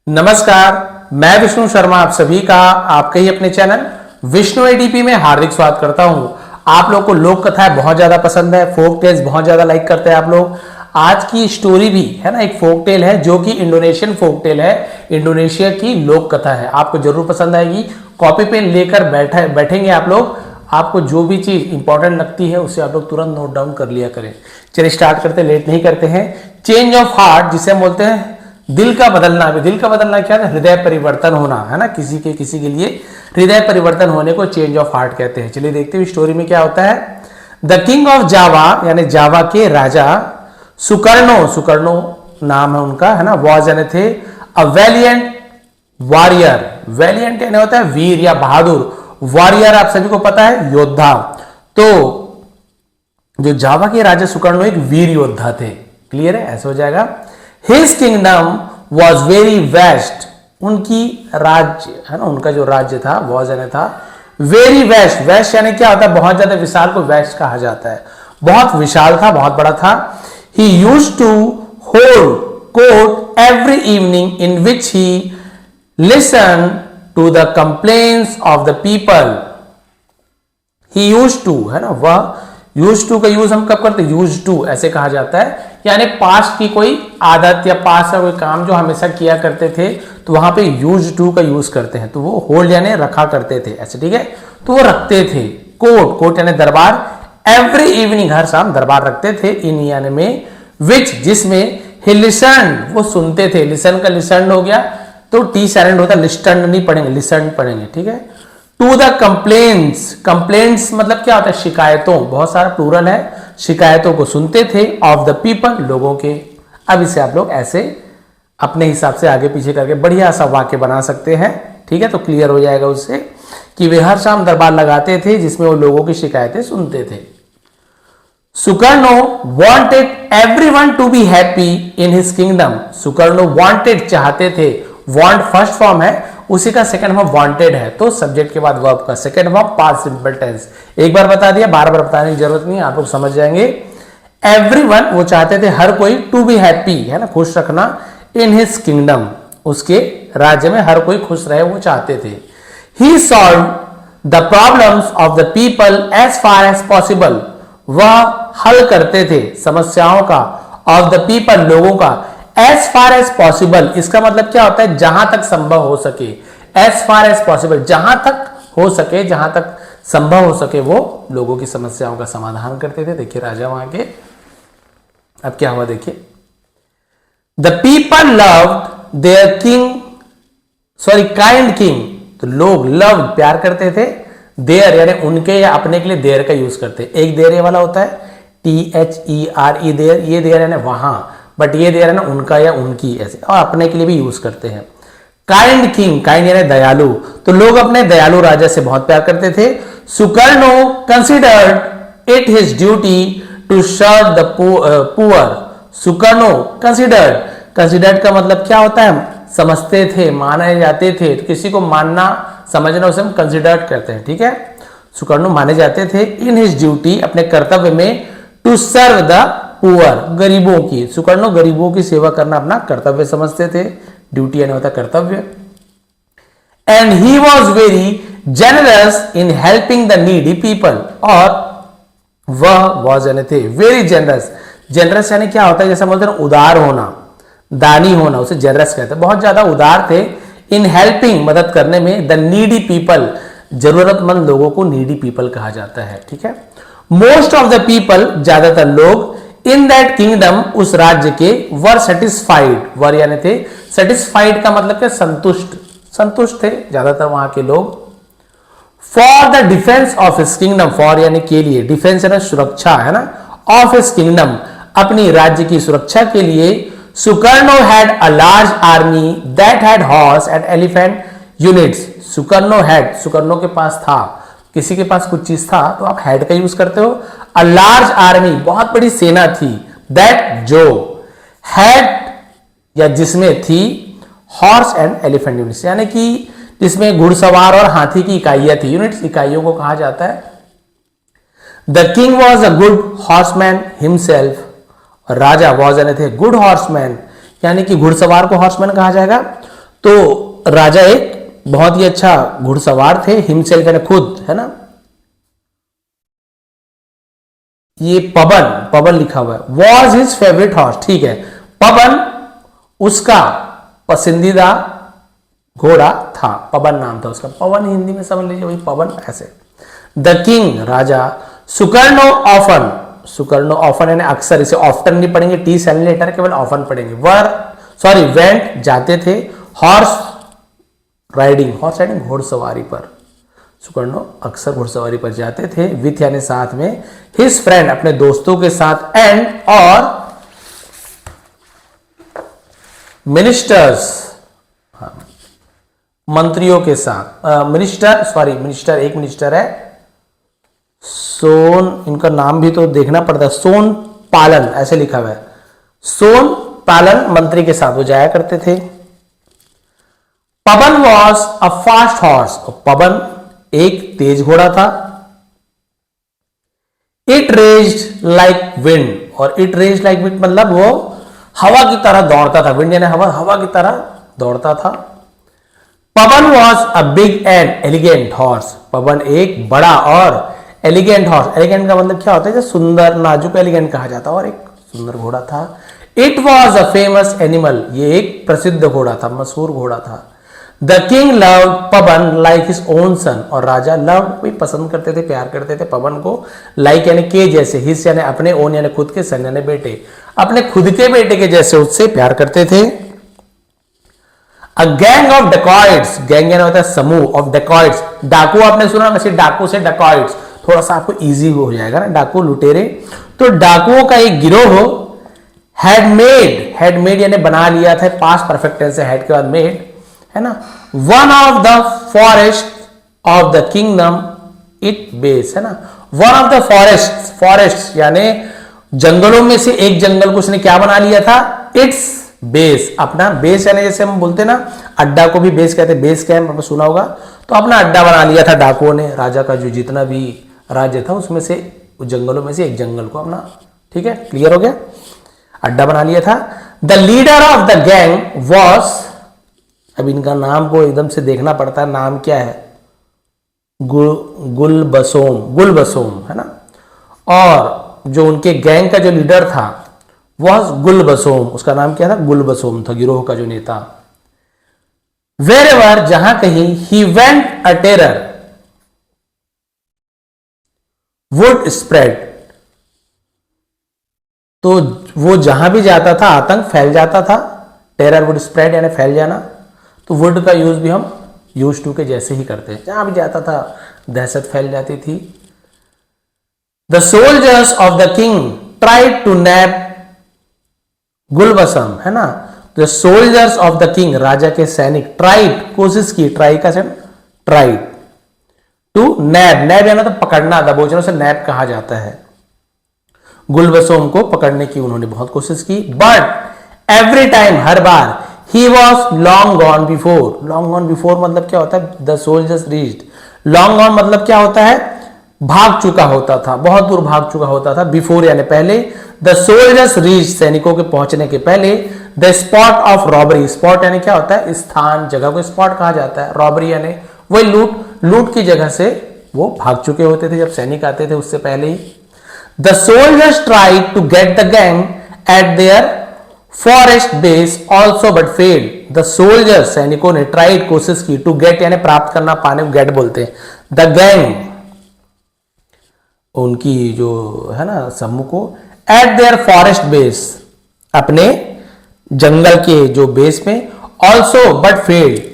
नमस्कार, मैं विष्णु शर्मा आप सभी का आपके ही अपने चैनल विष्णु एडीपी में हार्दिक स्वागत करता हूं। आप लोग को लोक कथाएं बहुत ज्यादा पसंद है, फोक टेल्स बहुत ज्यादा लाइक करते हैं आप लोग। आज की स्टोरी भी है ना, एक फोक टेल है जो कि इंडोनेशियन फोक टेल है, इंडोनेशिया की लोक कथा है। आपको जरूर पसंद आएगी। कॉपी पेन लेकर बैठेंगे आप लोग। आपको जो भी चीज इंपॉर्टेंट लगती है उसे आप लोग तुरंत नोट डाउन कर लिया करें। चलिए स्टार्ट करते, लेट नहीं करते हैं। चेंज ऑफ हार्ट जिसे हम बोलते हैं दिल का बदलना। अभी दिल का बदलना क्या है? हृदय परिवर्तन होना है ना, किसी के लिए हृदय परिवर्तन होने को चेंज ऑफ हार्ट कहते हैं। चलिए देखते हैं स्टोरी में क्या होता है। द किंग ऑफ जावा यानी जावा के राजा सुकर्णो नाम है उनका, है ना, वॉज यानी थे अ वैलियंट वॉरियर। वैलियंट यानी होता है वीर या बहादुर, वॉरियर आप सभी को पता है योद्धा। तो जो जावा के राजा सुकर्णो एक वीर योद्धा थे। क्लियर है? ऐसा हो जाएगा। His kingdom was very vast। उनकी राज्य है ना, उनका जो राज्य था was यानी था very vast। vast यानी क्या होता है? बहुत ज्यादा विशाल को vast कहा जाता है। बहुत विशाल था, बहुत बड़ा था। He used to hold court every evening in which he listened to the complaints of the people। He used to है ना, वह यूज टू का यूज हम कब करते हैं? यूज टू ऐसे कहा जाता है, यानी पास्ट की कोई आदत या पास्ट का कोई काम जो हमेशा किया करते थे तो वहां पे यूज टू का यूज करते हैं। तो वो होल्ड यानी रखा करते थे ऐसे, ठीक है। तो वो रखते थे। कोर्ट यानी दरबार। एवरी इवनिंग हर शाम दरबार रखते थे। इन यानी में विच जिसमें ही लिसन वो सुनते थे। लिसन का लिसन हो गया तो टी साइलेंट होता है, लिस्टन नहीं पढ़ेंगे, लिसन पढ़ेंगे, ठीक है। To the complaints. कंप्लेंट्स मतलब क्या होता है? शिकायतों, बहुत सारा प्लूरल है। शिकायतों को सुनते थे। ऑफ द पीपल लोगों के। अब इसे आप लोग ऐसे अपने हिसाब से आगे पीछे करके बढ़िया सा वाक्य बना सकते हैं, ठीक है। तो क्लियर हो जाएगा उससे कि वे हर शाम दरबार लगाते थे जिसमें वो लोगों की शिकायतें सुनते थे। Sukarno wanted everyone to be happy in his kingdom. Sukarno wanted चाहते थे। वांट फर्स्ट फॉर्म है, उसी का सेकंड फॉर्म वांटेड है। तो सब्जेक्ट के बाद वर्ब का second form past simple tense. एक बार बता दिया, बार बार बताने की जरूरत नहीं, आप लोग समझ जाएंगे। एवरीवन वो चाहते थे हर कोई, टू बी हैप्पी है ना, खुश रखना। इन हिज किंगडम उसके राज्य में हर कोई खुश रहे वो चाहते थे। He solve the problems of the people as far as possible. वह हल करते थे समस्याओं का, ऑफ द पीपल लोगों का, एज फार एज पॉसिबल। इसका मतलब क्या होता है? जहां तक संभव हो सके। एज फार एज पॉसिबल जहां तक हो सके, जहां तक संभव हो सके वो लोगों की समस्याओं का समाधान करते थे। देखिए राजा वहां के, अब क्या हुआ देखिए। The people loved there king, sorry kind king. तो लोग लव प्यार करते थे, देयर यानी उनके या अपने के लिए देयर का यूज करते। एक देयर वाला होता है THERE देयर, ये देयर है ना वहां, बट ये देयर है ना उनका या उनकी ऐसे, और अपने के लिए भी यूज करते हैं। काइंड किंग, काइंड यानी दयालु। तो लोग अपने दयालु राजा से बहुत प्यार करते थे। Sukarno considered it his duty to serve the poor. Sukarno considered का मतलब क्या होता है? समझते थे, माने जाते थे। तो किसी को मानना समझना उसे हम कंसिडर्ड करते हैं, ठीक है। सुकर्णो माने जाते थे इन हिज ड्यूटी अपने कर्तव्य में, टू सर्व द पुअर गरीबों की। सुकर्णो गरीबों की सेवा करना अपना कर्तव्य समझते थे। ड्यूटी यानी होता कर्तव्य। And he was very generous in helping the needy people. और वह वॉज यानी थे वेरी जेनरस। जेनरस यानी क्या होता है? जैसे बोलते हैं उदार होना, दानी होना, उसे जेनरस कहते हैं। बहुत ज्यादा उदार थे। इन हेल्पिंग मदद करने में, द नीडी पीपल जरूरतमंद लोगों को नीडी पीपल कहा जाता है, ठीक है। मोस्ट ऑफ द पीपल ज्यादातर लोग इन दैट किंगडम उस राज्य के वर सेटिस्फाइड। वर यानी थे सेटिस्फाइड का मतलब क्या? संतुष्ट, संतुष्ट थे ज्यादातर वहां के लोग। For the defence of his kingdom, for यानी के लिए, डिफेंस यानी सुरक्षा है ना, ऑफ हिज किंगडम अपनी राज्य की सुरक्षा के लिए। Sukarno had a large army that had horse and elephant units. Sukarno के पास था, किसी के पास कुछ चीज था तो आप हैड का यूज करते हो। अ लार्ज आर्मी बहुत बड़ी सेना थी। दैट जो, हैड या जिसमें थी, हॉर्स एंड एलिफेंट यूनिट्स यानी कि जिसमें घुड़सवार और हाथी की इकाइयां थी। यूनिट्स इकाइयों को कहा जाता है। The king was a good horseman himself. Raja was यानी थे गुड हॉर्समैन, यानी कि घुड़सवार को हॉर्समैन कहा जाएगा। तो राजा एक बहुत ही अच्छा घुड़सवार थे, हिमसेल्फ यानी खुद, है ना। ये पवन, पवन लिखा हुआ है, वॉज हिज फेवरेट हॉर्स, ठीक है, पवन उसका पसंदीदा घोड़ा था, पवन नाम था उसका, पवन हिंदी में समझ लीजिए वही पवन ऐसे। The king Raja, Sukarno often, Sukarno often यानी अक्सर, इसे ऑफ्टन नहीं पढ़ेंगे, टी साइलेंट लेटर, केवल ऑफन पढ़ेंगे। वेंट जाते थे, हॉर्स राइडिंग, हॉर्स राइडिंग घोड़सवारी पर, सुकर्णो अक्सर घुड़सवारी पर जाते थे, विथ यानी साथ में, हिज फ्रेंड अपने दोस्तों के साथ, एंड और मिनिस्टर्स मंत्रियों के साथ, मिनिस्टर एक मिनिस्टर है, सोन, इनका नाम भी तो देखना पड़ता है, सोन पालन ऐसे लिखा हुआ है, सोन पालन मंत्री के साथ वो जाया करते थे। पवन was a fast horse, Pawan एक तेज घोड़ा था। इट रेज्ड लाइक विंड, और इट रेज्ड लाइक विंड मतलब वो हवा की तरह दौड़ता था, विंड यानी हवा, हवा की तरह दौड़ता था। Pawan was a big and elegant horse, Pawan एक बड़ा और एलिगेंट हॉर्स, एलिगेंट का मतलब क्या होता है, जो सुंदर नाजुक एलिगेंट कहा जाता है, और एक सुंदर घोड़ा था। It was a famous animal, ये एक प्रसिद्ध घोड़ा था, मशहूर घोड़ा था। The king love Pawan like his own son, और राजा लव भी पसंद करते थे, प्यार करते थे पवन को, लाइक यानी के जैसे, हिज यानी अपने, ओन यानी खुद के, सन यानी बेटे, अपने खुद के बेटे के जैसे उससे प्यार करते थे। A gang of dacoits, gang यानी होता है समूह, ऑफ डेकॉइट्स डाकू, आपने सुना वैसे डाकू से डेकॉइट्स थोड़ा सा आपको इजी हो जाएगा ना, डाकू लुटेरे, तो डाकुओं का एक गिरोह हैड मेड यानी बना लिया था, पास्ट परफेक्ट टेंस से हैड के बाद मेड, है ना, one of the forest of the kingdom it base, है ना, वन ऑफ द फॉरेस्ट यानी जंगलों में से एक जंगल को उसने क्या बना लिया था, इट्स बेस, अपना बेस, यानी जैसे हम बोलते ना अड्डा को भी बेस कहते हैं, बेस कैंप आपने सुना होगा, तो अपना अड्डा बना लिया था डाकुओं ने, राजा का जो जितना भी राज्य था उसमें से, जंगलों में से एक जंगल को अपना, ठीक है, क्लियर हो गया, अड्डा बना लिया था। The leader of the gang was, अब इनका नाम को एकदम से देखना पड़ता है, नाम क्या है, गुलबसोम, है ना, और जो उनके गैंग का जो लीडर था वॉज गुलबसोम, उसका नाम क्या था, गुलबसोम था, गिरोह का जो नेता। वेरेवर जहां कहीं, he went a terror would spread, तो वो जहां भी जाता था आतंक फैल जाता था, टेरर वुड स्प्रेड यानी फैल जाना, तो वुड का यूज भी हम यूज टू के जैसे ही करते हैं, जहां भी जाता था दहशत फैल जाती थी। The soldiers of the king tried to nab Gulbasam, है ना, the soldiers of the king राजा के सैनिक, ट्राइड कोशिश की, ट्राई का से ट्राइड, टू नैब, नैब यानी तो पकड़ना, दबोचने से नैब कहा जाता है, गुलबसोम को पकड़ने की उन्होंने बहुत कोशिश की, but every time her bar, he was long gone before, long gone before मतलब क्या होता है, the soldiers reached, long gone मतलब क्या होता है, भाग चुका होता था, बहुत दूर भाग चुका होता था, बिफोर यानी पहले, द सोल्जर्स रीच सैनिकों के पहुंचने के पहले, the spot of robbery, spot यानी क्या होता है, स्थान, जगह को स्पॉट कहा जाता है, रॉबरी यानी वही लूट, लूट की जगह से वो भाग चुके होते थे जब सैनिक आते थे उससे पहले ही। The soldiers tried to get the gang at their forest base also but failed, the soldiers सैनिकों ने ट्राइड कोशिश की, टू गेट यानी प्राप्त करना, पाने को गेट बोलते हैं, द गैंग उनकी जो है ना समूह को, एट देयर फॉरेस्ट बेस अपने जंगल के जो बेस में, ऑल्सो बट फेल्ड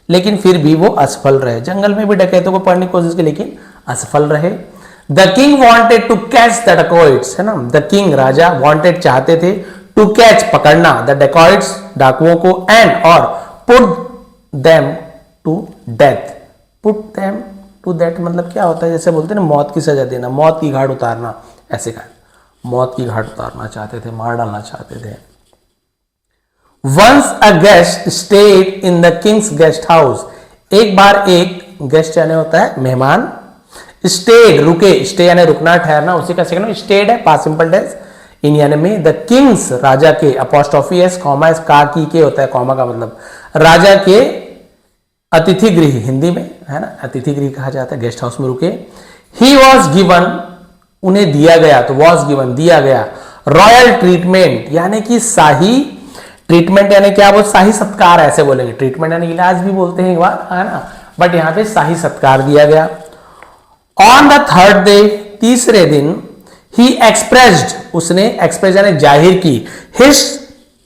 लेकिन फिर भी वो असफल रहे, जंगल में भी डकैतों को पकड़ने की कोशिश की लेकिन असफल रहे। The king wanted to catch the dacoits, है ना, द किंग राजा, वॉन्टेड चाहते थे, टू कैच पकड़ना, द डेकॉइट्स डाकुओं को, एंड और put them to death, put them to that मतलब क्या होता है, जैसे बोलते हैं ना मौत की सजा देना, मौत की घाट उतारना, ऐसे घाट, मौत की घाट उतारना चाहते थे, मार डालना चाहते थे। Once a guest stayed in the king's guest house, एक बार एक गेस्ट यानी होता है मेहमान, स्टेड रुके, स्टे यानी रुकना ठहरना, उसी का सेकंड स्टेड है पास्ट सिंपल टेंस, इन यानी में द किंग्स, राजा के, अपोस्ट्रोफी एस कॉमा एस का की के होता है, कॉमा का मतलब राजा के अतिथि गृह, हिंदी में है ना अतिथि गृह कहा जाता है, गेस्ट हाउस में रुके। ही वॉज गिवन, उन्हें दिया गया, तो वॉज गिवन दिया गया, रॉयल ट्रीटमेंट यानी कि शाही ट्रीटमेंट यानी क्या, वो शाही सत्कार ऐसे बोलेंगे, ट्रीटमेंट यानी इलाज भी बोलते हैं एक बार है ना, बट यहां पे शाही सत्कार दिया गया। ऑन द थर्ड डे, तीसरे दिन, ही एक्सप्रेस्ड, उसने एक्सप्रेस यानी जाहिर की, हिज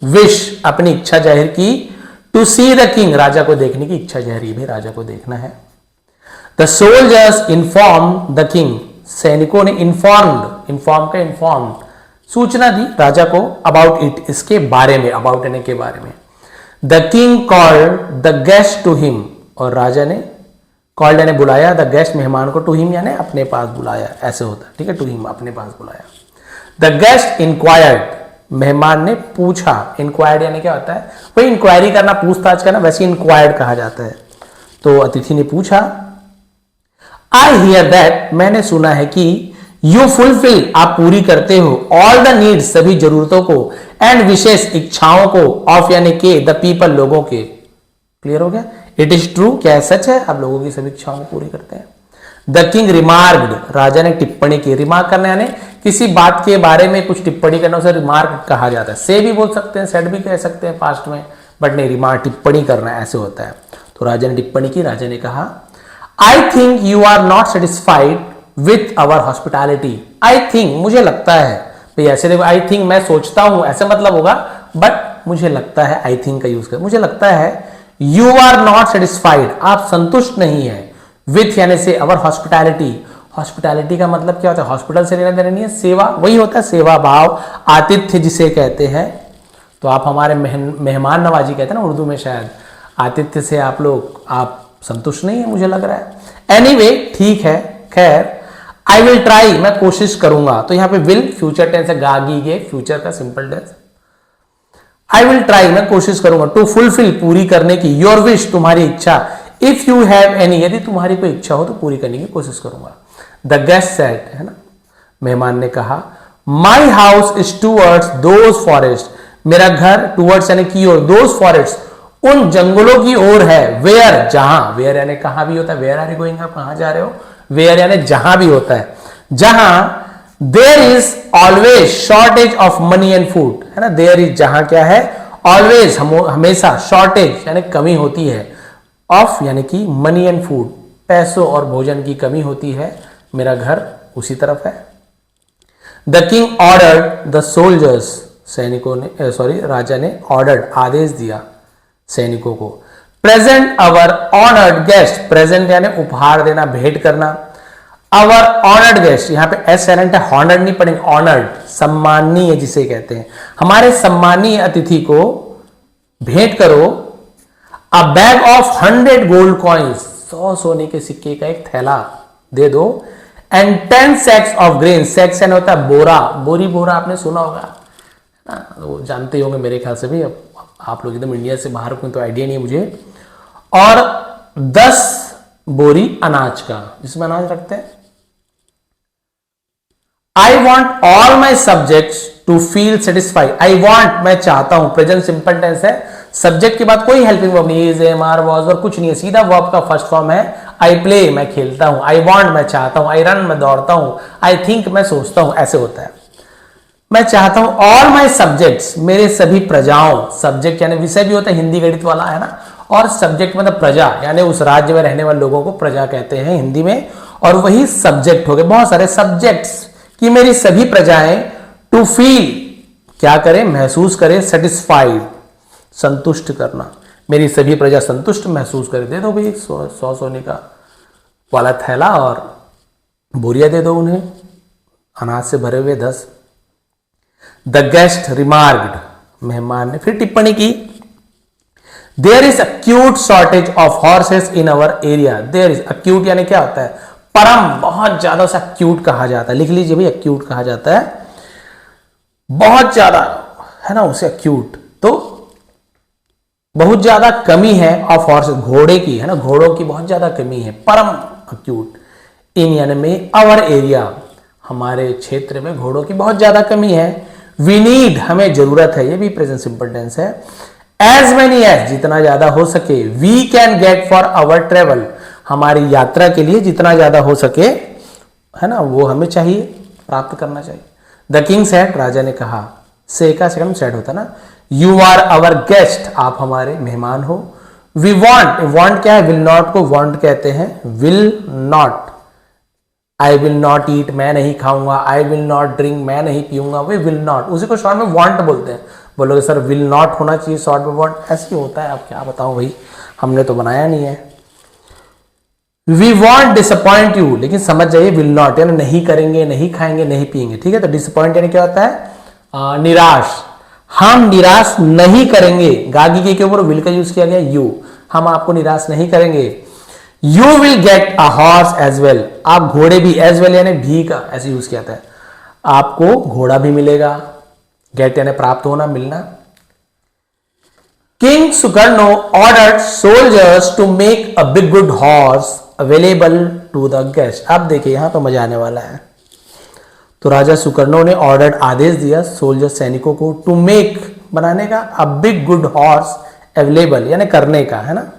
विश, अपनी इच्छा जाहिर की, टू सी द किंग, राजा को देखने की इच्छा जाहिर की, भाई राजा को देखना है। The soldiers inform the king, सैनिकों ने इन्फॉर्म्ड, इन्फॉर्म का इन्फॉर्म, सूचना दी राजा को, अबाउट इट, इसके बारे में, अबाउट यानी के बारे में। The king called the guest to him, और राजा ने कॉल्ड यानी बुलाया, द गेस्ट मेहमान को, टू हिम यानी अपने पास बुलाया, ऐसे होता है, ठीक है, टू हिम अपने पास बुलाया। द गेस्ट इंक्वायर्ड, मेहमान ने पूछा, इंक्वायर्ड यानी क्या होता है, वही इंक्वायरी करना, पूछताछ करना, वैसे इंक्वायर्ड कहा जाता है। तो अतिथि ने पूछा, आई हियर दैट, मैंने सुना है कि यू फुलफिल, आप पूरी करते हो, ऑल द नीड्स, सभी जरूरतों को, एंड विशेष इच्छाओं को, ऑफ यानी के, द पीपल, लोगों के। क्लियर हो गया? इट इज ट्रू, क्या सच है, आप लोगों की सभी इच्छाओं को पूरी करते हैं। द किंग रिमार्क्ड, राजा ने टिप्पणी की, रिमार्क करना यानी किसी बात के बारे में कुछ टिप्पणी करना, उसे रिमार्क कहा जाता है। से भी बोल सकते हैं, सेड भी कह सकते हैं पास्ट में, बट नहीं, रिमार्क टिप्पणी करना ऐसे होता है। तो राजा ने टिप्पणी की, राजा ने कहा, I think you are not satisfied with our hospitality. I think, मुझे लगता है, भाई ऐसे देखो, आई थिंक मैं सोचता हूं ऐसे मतलब होगा, बट मुझे लगता है, आई थिंक का यूज कर, मुझे लगता है, यू आर नॉट सेटिस्फाइड, आप संतुष्ट नहीं है, विथ यानी से अवर हॉस्पिटैलिटी। हॉस्पिटैलिटी का मतलब क्या होता है, हॉस्पिटल से लेना देना नहीं है, सेवा, वही होता है सेवा भाव, आतिथ्य जिसे कहते हैं। तो आप हमारे मेहमान नवाजी कहते हैं ना उर्दू में, शायद आतिथ्य से आप लोग, आप संतुष्ट नहीं है मुझे लग रहा है। एनीवे, ठीक है, खैर, आई विल ट्राई, मैं कोशिश करूंगा। तो यहां पे विल फ्यूचर टेंस है, गागी गे, फ्यूचर का simple tense. I will try, मैं कोशिश करूंगा, टू फुलफिल, पूरी करने की, योर विश, तुम्हारी इच्छा, इफ यू हैव एनी, यदि तुम्हारी कोई इच्छा हो तो पूरी करने की कोशिश करूंगा। द गेस्ट सेड, है ना, मेहमान ने कहा, my house is towards those forest, मेरा घर टूवर्ड्स यानी की ओर, दोज फॉरेस्ट, उन जंगलों की ओर है, वेयर, जहां, वेयर यानी कहां भी होता है, वेयर आर यू गोइंग, आप कहां जा रहे हो, वेयर यानी जहां भी होता है, जहां there is always shortage of money and food, है ना, देयर इज जहां क्या है, ऑलवेज हमेशा, शॉर्टेज यानी कमी होती है, ऑफ यानी कि मनी एंड फूड, पैसों और भोजन की कमी होती है, मेरा घर उसी तरफ है। The king ordered the soldiers, सैनिकों ने, सॉरी, राजा ने ऑर्डर्ड, आदेश दिया सैनिकों को, प्रेजेंट अवर ऑनर्ड गेस्ट, प्रेजेंट यानी उपहार देना, भेंट करना, अवर ऑनर्ड गेस्ट, यहां पे एस साइलेंट है, हॉनर्ड नहीं पढ़ेंगे, ऑनर्ड, सम्माननीय जिसे कहते हैं, हमारे सम्माननीय अतिथि को भेंट करो, अ बैग ऑफ 100 गोल्ड कॉइन्स, 100 सोने के सिक्के का एक थैला दे दो, एंड 10 सैक्स ऑफ ग्रेन, सैक्स यानी होता है बोरा, बोरी, बोरा आपने सुना होगा ना, वो जानते होंगे मेरे ख्याल से भी, अब आप लोग एकदम इंडिया से बाहर को तो आइडिया नहीं है मुझे, और 10 बोरी अनाज का, जिसमें अनाज रखते हैं। I want all my subjects to feel satisfied, I want, मैं चाहता हूं, प्रेजेंट सिंपल टेंस है, सब्जेक्ट के बाद कोई हेल्पिंग वर्ब नहीं, इज, एम, आर, वॉज और कुछ नहीं है, सीधा वर्ब का फर्स्ट फॉर्म है, आई प्ले, मैं खेलता हूं, आई वॉन्ट, मैं चाहता हूं, आई रन, मैं दौड़ता हूं, आई थिंक, मैं सोचता हूं, ऐसे होता है। मैं चाहता हूं ऑल माई सब्जेक्ट्स, मेरे सभी प्रजाओं, सब्जेक्ट यानी विषय भी होता है, हिंदी गणित वाला है ना, और सब्जेक्ट मतलब प्रजा, यानी उस राज्य में रहने वाले लोगों को प्रजा कहते हैं हिंदी में, और वही सब्जेक्ट हो गए, बहुत सारे सब्जेक्ट्स, कि मेरी सभी प्रजाएं, टू फील, क्या करें, महसूस करें, सेटिस्फाइड, संतुष्ट करना, मेरी सभी प्रजा संतुष्ट महसूस करें, दे दो भाई 100 सोने का वाला थैला और बोरिया दे दो उन्हें, अनाज से भरे हुए 10। द गेस्ट रिमार्क्ड, मेहमान ने फिर टिप्पणी की, there is acute shortage of horses in our area, there is, acute यानी क्या होता है, परम, बहुत ज्यादा सा अक्यूट कहा जाता है, लिख लीजिए भाई, अक्यूट कहा जाता है, बहुत ज्यादा, है ना, उसे अक्यूट, तो बहुत ज्यादा कमी है, ऑफ हॉर्स, घोड़े की, है ना, घोड़ों की बहुत ज्यादा कमी है, परम अक्यूट, इन यानी में अवर एरिया, हमारे क्षेत्र में घोड़ों की बहुत ज्यादा कमी है, वी नीड, हमें जरूरत है, ये भी प्रेजेंट सिंपल टेंस है। एज मेनी एज, जितना ज्यादा हो सके। We can get for our travel, हमारी यात्रा के लिए जितना ज्यादा हो सके, है ना, वो हमें चाहिए, प्राप्त करना चाहिए। द किंग सेड, राजा ने कहा, से का सेकंड सेड होता ना, यू आर आवर गेस्ट, आप हमारे मेहमान हो। वी वॉन्ट, वॉन्ट क्या है, विल नॉट को वॉन्ट कहते हैं, will not, I will not eat, मैं नहीं खाऊंगा, आई विल नॉट ड्रिंक, मैं नहीं पीऊंगा, वे विल नॉट, उसी को शॉर्ट में वॉन्ट बोलते हैं। बोलोगे सर विल नॉट होना चाहिए शॉर्ट में वॉन्ट, ऐसे ही होता है, आप क्या बताओ भाई, हमने तो बनाया नहीं है। वी वॉन्ट डिसअपॉइंट यू, लेकिन समझ जाइए विल नॉट यानी नहीं करेंगे, नहीं खाएंगे, नहीं पिएंगे, ठीक है। तो डिसअपॉइंट यानी क्या होता है, निराश, हम निराश नहीं करेंगे, गागी के ऊपर विल का यूज किया गया, यू, हम आपको निराश नहीं करेंगे। You will get a horse as well, आप घोड़े भी, एज वेल यानी भी का ऐसे यूज किया था, आपको घोड़ा भी मिलेगा, गेट यानी प्राप्त होना, मिलना। King Sukarno ordered soldiers to make a big good horse available to the guest. अब देखिए यहां तो मजा आने वाला है। तो राजा सुकर्णो ने ऑर्डर, आदेश दिया सोल्जर सैनिकों को, टू मेक बनाने का, अ बिग गुड हॉर्स अवेलेबल यानी करने का, है ना,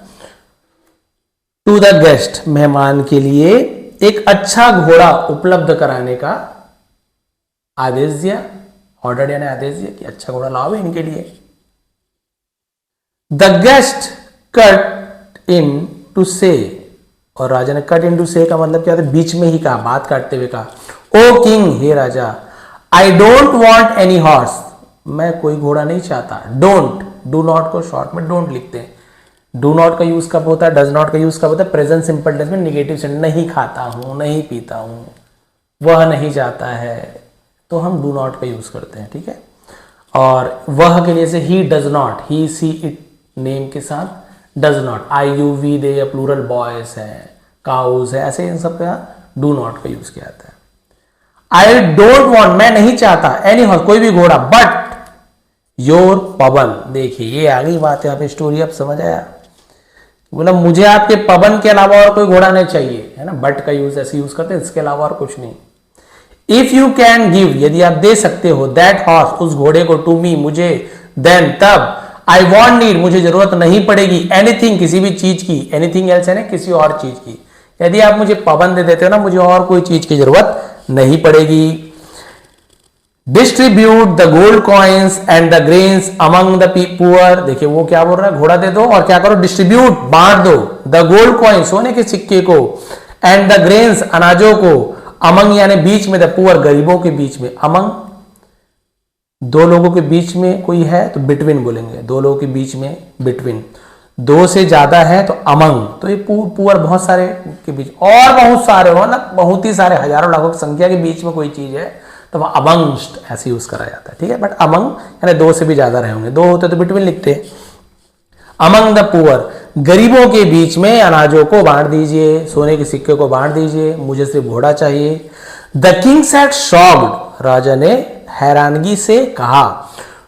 टू द गेस्ट मेहमान के लिए एक अच्छा घोड़ा उपलब्ध कराने का आदेश दिया। ऑर्डर यानी आदेश दिया कि अच्छा घोड़ा लाओ इनके लिए। The guest cut in to say, और राजा ने कट इन टू से का मतलब क्या था, बीच में ही कहा, बात काटते हुए कहा, ओ किंग, हे राजा, I don't want any horse, मैं कोई घोड़ा नहीं चाहता। डोंट, डू नॉट को शॉर्ट में डोंट लिखते हैं। डू नॉट का यूज कब होता है, डज नॉट का यूज कब होता है, प्रेजेंट सिंपल टेंस में निगेटिव सेंटेंस, नहीं खाता हूं, नहीं पीता हूं, वह नहीं जाता है, तो हम डू नॉट का यूज करते हैं, ठीक है। और वह के लिए से ही does not, he she it name के साथ does not, I you we they या प्लूरल बॉयज है, काउज है, ऐसे इन सब का डू नॉट का यूज किया जाता है। आई डोंट वॉन्ट, मैं नहीं चाहता, एनी हॉर्स, कोई भी घोड़ा, बट योर पवन, देखिए ये आ गई बात, यहाँ पे स्टोरी अब समझ आया, बोला मुझे आपके पवन के अलावा और कोई घोड़ा नहीं चाहिए, है ना, बट का यूज ऐसे यूज करते हैं, इसके अलावा और कुछ नहीं। इफ यू कैन गिव, यदि आप दे सकते हो, दैट हॉर्स, उस घोड़े को, टू मी, मुझे, देन, तब, आई वॉन्ट नीड, मुझे जरूरत नहीं पड़ेगी, एनीथिंग, किसी भी चीज की, एनीथिंग एल्स है ना, किसी और चीज की, यदि आप मुझे पवन दे देते हो ना, मुझे और कोई चीज की जरूरत नहीं पड़ेगी। Distribute the gold coins and the grains among the poor, देखिए वो क्या बोल रहा है, घोड़ा दे दो और क्या करो, डिस्ट्रीब्यूट, बांट दो, द गोल्ड कॉइन, सोने के सिक्के को, एंड द ग्रेन्स, अनाजों को, अमंग यानी बीच में, द पुअर, गरीबों के बीच में, अमंग, दो लोगों के बीच में कोई है तो बिटवीन बोलेंगे, दो लोगों के बीच में बिटवीन, दो से ज्यादा है तो अमंग, तो ये पुअर बहुत सारे के बीच, और बहुत सारे हो ना, बहुत ही सारे, हजारों लाखों की संख्या के बीच में कोई चीज है तो वह अमंगस्ट ऐसे यूज करा जाता है, ठीक है। बट अमंग यानी दो से भी ज्यादा रहे होंगे, दो होते तो बिटवीन लिखते हैं। अमंग द पुअर, गरीबों के बीच में अनाजों को बांट दीजिए, सोने के सिक्के को बांट दीजिए, मुझे सिर्फ घोड़ा चाहिए। द किंग सेड शॉक्ड, राजा ने हैरानगी से कहा,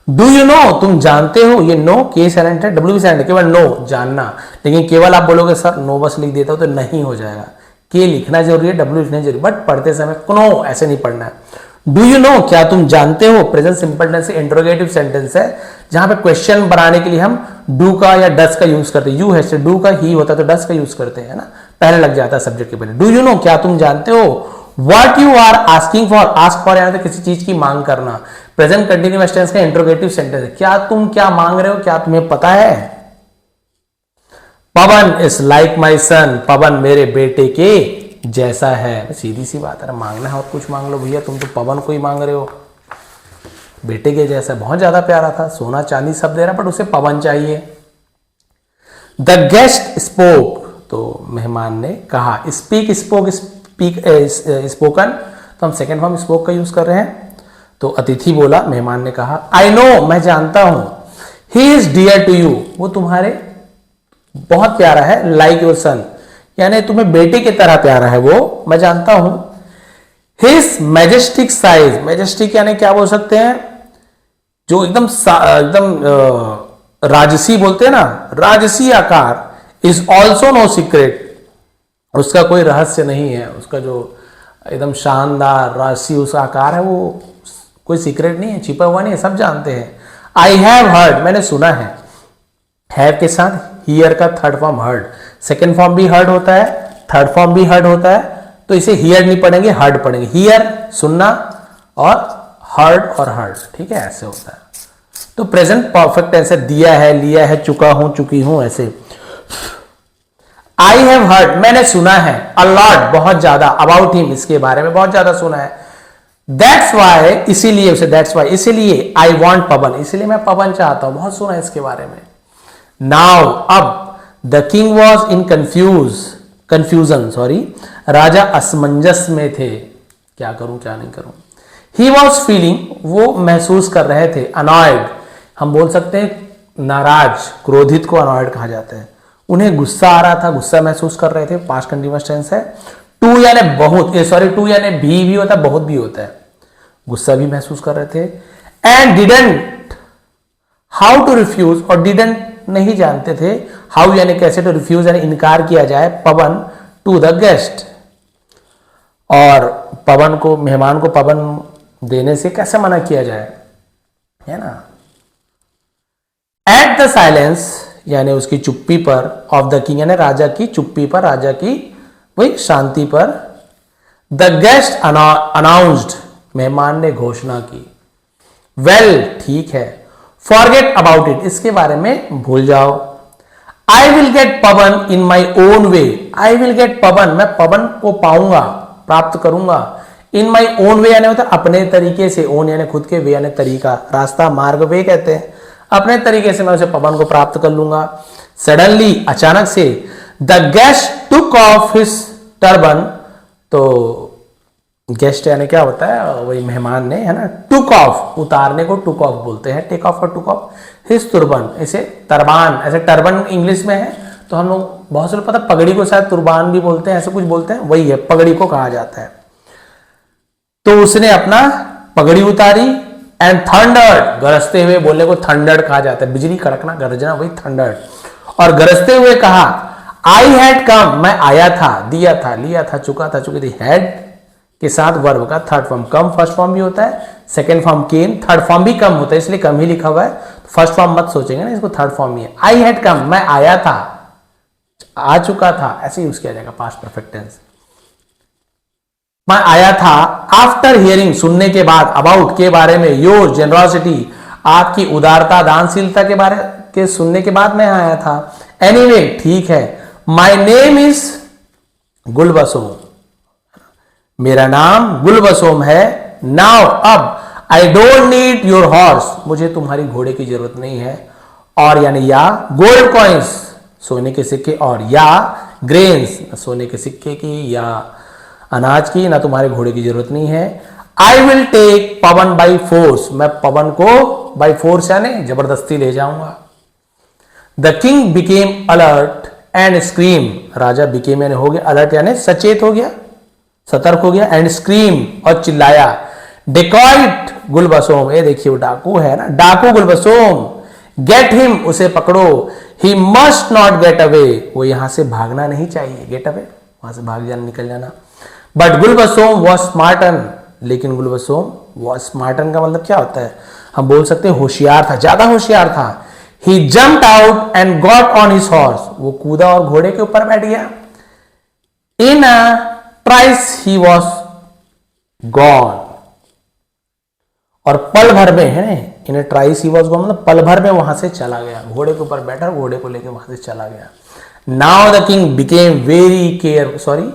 डू यू नो, तुम जानते हो, ये नो के साइलेंट है, डब्ल्यू साइलेंट है, केवल नो जानना, लेकिन केवल आप बोलोगे सर नो बस लिख देता हूं तो नहीं हो जाएगा, के लिखना जरूरी है, डब्ल्यू लिखना जरूरी, बट पढ़ते समय नो ऐसे नहीं पढ़ना है। डू यू नो, क्या तुम जानते हो, प्रेजेंट सिंपल टेंस से इंट्रोगेटिव सेंटेंस है, जहां पे क्वेश्चन बनाने के लिए हम डू का या डस का यूज करते हैं, यू है से डू का ही होता है तो डस का यूज करते हैं ना, पहले लग जाता है सब्जेक्ट के पहले। डू यू नो, क्या तुम जानते हो, what you are asking for, ask for यानी किसी चीज की मांग करना, प्रेजेंट कंटिन्यूअस टेंस का इंट्रोगेटिव सेंटेंस है, क्या तुम क्या मांग रहे हो, क्या तुम्हें पता है। पवन इज लाइक माई सन, पवन मेरे बेटे के जैसा है, सीधी सी बात है, मांगना है और कुछ मांग लो भैया, तुम तो पवन को ही मांग रहे हो, बेटे के जैसा, बहुत ज्यादा प्यारा था, सोना चांदी सब दे रहा बट उसे पवन चाहिए। द गेस्ट स्पोक, तो मेहमान ने कहा, स्पीक, स्पोक, स्पीक, स्पोकन, तो हम सेकेंड फॉर्म स्पोक का यूज कर रहे हैं। तो अतिथि बोला, मेहमान ने कहा, आई नो, मैं जानता हूं, he is dear to you, वो तुम्हारे बहुत प्यारा है, लाइक योर सन, यानी तुम्हें बेटे की तरह प्यारा है वो, मैं जानता हूं। हिज मैजेस्टिक साइज, मैजेस्टिक यानी क्या बोल सकते हैं, जो एकदम एकदम राजसी बोलते हैं ना, राजसी आकार, इज ऑल्सो नो सीक्रेट, उसका कोई रहस्य नहीं है, उसका जो एकदम शानदार राजसी उसका आकार है वो कोई सीक्रेट नहीं है, छिपा हुआ नहीं है, सब जानते हैं। आई हैव हर्ड, मैंने सुना है। हैव के साथ हियर का third form heard, second form भी हर्ड होता है, थर्ड फॉर्म भी हर्ड होता है, तो इसे हियर नहीं पढ़ेंगे, हर्ड पढ़ेंगे। हियर सुनना और हर्ड और हर्ड, ठीक है, ऐसे होता है। तो प्रेजेंट परफेक्ट ऐसे दिया है, लिया है, चुका हूं, चुकी हूं, ऐसे। आई हैव हर्ड, मैंने सुना है, अ लॉट, बहुत ज्यादा, अबाउट हिम, इसके बारे में बहुत ज्यादा सुना है। दैट्स वाई, इसीलिए, उसे दैट्स वाई, इसीलिए, आई वॉन्ट पवन, इसीलिए मैं पवन चाहता हूं, बहुत सुना है इसके बारे में। नाउ, अब, the king was in confusion, sorry, राजा असमंजस में थे, क्या करूं क्या नहीं करूं। ही वॉज फीलिंग, वो महसूस कर रहे थे, अनॉयड, हम बोल सकते हैं नाराज, क्रोधित को अनॉयड कहा जाता है। उन्हें गुस्सा आ रहा था, गुस्सा महसूस कर रहे थे, पास्ट कंटीन्यूअस टेंस है। टू यानी बहुत, सॉरी टू यानी भी होता है, बहुत भी होता है, गुस्सा भी महसूस कर रहे थे। And didn't how to refuse, और डिडंट नहीं जानते थे, हाउ यानी कैसे, टू रिफ्यूज यानी इनकार किया जाए, पवन टू द गेस्ट, और पवन को, मेहमान को पवन देने से कैसे मना किया जाए, है ना। एट द साइलेंस यानी उसकी चुप्पी पर, ऑफ द किंग यानी राजा की चुप्पी पर, राजा की वही शांति पर, द गेस्ट अनाउंस्ड, मेहमान ने घोषणा की, वेल, ठीक है, फॉरगेट अबाउट इट, इसके बारे में भूल जाओ। I will get Pawan in my own way, I will get Pawan, मैं पवन को पाऊंगा, प्राप्त करूंगा, इन माई ओन वे यानी होता है अपने तरीके से, ओन यानी खुद के, वे यानी तरीका, रास्ता, मार्ग, वे कहते हैं, अपने तरीके से मैं उसे पवन को प्राप्त कर लूंगा। सडनली, अचानक से, the guest took off his turban, तो गेस्ट यानी क्या होता है, वही मेहमान ने, है ना, टुक ऑफ, उतारने को टुक ऑफ बोलते हैं, टेक ऑफ और टुक ऑफ, हिज तुरबन, इसे तरबान, ऐसे टर्बन इंग्लिश में है, तो हम लोग बहुत से लोग पता पगड़ी को शायद तुरबान भी बोलते हैं, ऐसे कुछ बोलते हैं, वही है, पगड़ी को कहा जाता है। तो उसने अपना पगड़ी उतारी, एंड थंडर्ड, गरजते हुए, बोलने को थंडर्ड कहा जाता है, बिजली कड़कना, गरजना, वही थंडर्ड, और गरजते हुए कहा, आई हैड कम, मैं आया था, दिया था, लिया था, चुका था, चुकी थी, हैड के साथ वर्ब का third form, come first form भी होता है, सेकेंड फॉर्म केम, थर्ड फॉर्म भी कम होता है, इसलिए कम ही लिखा हुआ है, फर्स्ट फॉर्म मत सोचेंगे ना, इसको थर्ड फॉर्म ही है। आई हैड कम, मैं आया था, आ चुका था, ऐसे यूज किया जाएगा पास्ट परफेक्ट टेंस। मैं आया था, आफ्टर हियरिंग, सुनने के बाद, अबाउट के बारे में, योर जेनरॉसिटी, आपकी उदारता, दानशीलता के बारे के सुनने के बाद मैं आया था। एनीवे, ठीक है, माई नेम इज गुलबसोम, मेरा नाम गुलबसोम है। नाउ, अब, I don't need your horse, मुझे तुम्हारी घोड़े की जरूरत नहीं है, और यानी या, गोल्ड कॉइन्स, सोने के सिक्के, और या, ग्रेन्स, सोने के सिक्के की या अनाज की, ना तुम्हारे घोड़े की जरूरत नहीं है। I will take Pawan by force, मैं पवन को बाई फोर्स यानी जबरदस्ती ले जाऊंगा। The king became alert and scream, राजा बिकेम यानी हो गया, अलर्ट यानी सचेत हो गया, सतर्क हो गया, एंड स्क्रीम, और चिल्लाया, डेकॉइट गुलबसोम, ये देखिए वो डाकू है ना, डाकू गुलबसोम, गेट हिम, उसे पकड़ो, he must not get away, वो यहां से भागना नहीं चाहिए, गेट अवे, वहां से भाग जाना, निकल जाना। बट गुलबसोम वॉज स्मार्टन, लेकिन गुलबसोम वॉज स्मार्टन का मतलब क्या होता है, हम बोल सकते हैं होशियार था, ज्यादा होशियार था। He jumped out and got on his horse, वो कूदा और घोड़े के ऊपर बैठ गया। इन अ ट्राइस ही वॉज गॉन, और पल भर में है, इन ट्राइस ही वॉज गॉन मतलब पल भर में वहां से चला गया, घोड़े के ऊपर बैठा, घोड़े को लेकर वहां से चला गया। Now the king became very care, sorry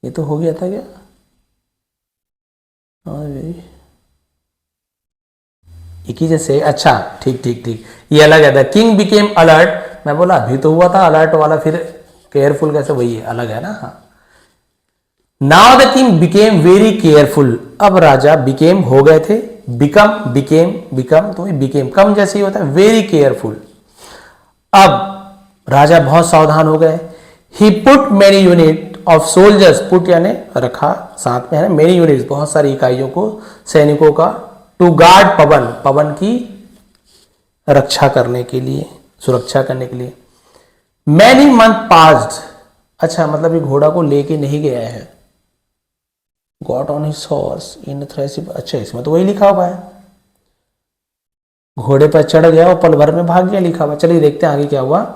ये तो हो गया था क्या, एक ही जैसे, अच्छा ठीक ठीक ठीक, ये अलग है। द किंग बिकेम अलर्ट, मैं बोला अभी तो हुआ था अलर्ट वाला, फिर केयरफुल कैसे, वही है, अलग है ना। हाँ, now the king became very careful, अब राजा बिकेम हो गए थे, बिकम, बिकेम, बिकम, तो बिकेम कम जैसे ही होता है, वेरी केयरफुल, अब राजा बहुत सावधान हो गए। He put many unit of soldiers, put यानी रखा, साथ में है ना, मेनी यूनिट, बहुत सारी इकाइयों को, सैनिकों का, टू गार्ड पवन, पवन की रक्षा करने के लिए, सुरक्षा करने के लिए। मैनी मंथ पास्ड, अच्छा मतलब ये घोड़ा को लेके नहीं गया है, गॉट ऑन हिज हॉर्स इन थ्रेसिस, अच्छा इसमें तो वही लिखा हुआ है, घोड़े पर चढ़ गया और पल भर में भाग गया लिखा हुआ। चलिए देखते हैं आगे क्या हुआ।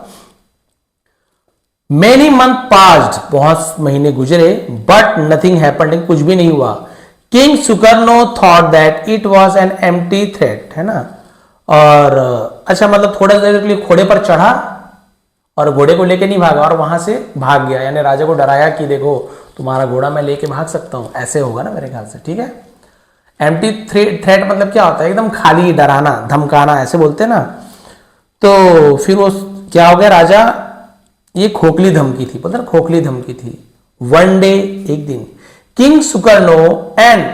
मेनी मंथ पास्ड, बहुत महीने गुजरे, बट नथिंग हैपेंड, कुछ भी नहीं हुआ। King Sukarno thought that it was an empty threat, है ना। और अच्छा मतलब थोड़ा देर के लिए घोड़े पर चढ़ा और घोड़े को लेके नहीं भागा और वहां से भाग गया, यानी राजा को डराया कि देखो तुम्हारा घोड़ा मैं लेके भाग सकता हूं, ऐसे होगा ना मेरे ख्याल से, ठीक है। एम्प्टी थ्रेट मतलब क्या होता है, एकदम खाली, डराना, धमकाना, ऐसे बोलते हैं ना। तो फिर वो क्या हो गया, राजा, ये खोखली धमकी थी, पता ना, खोखली धमकी थी। वन डे, एक दिन, किंग सुकर्नो एंड,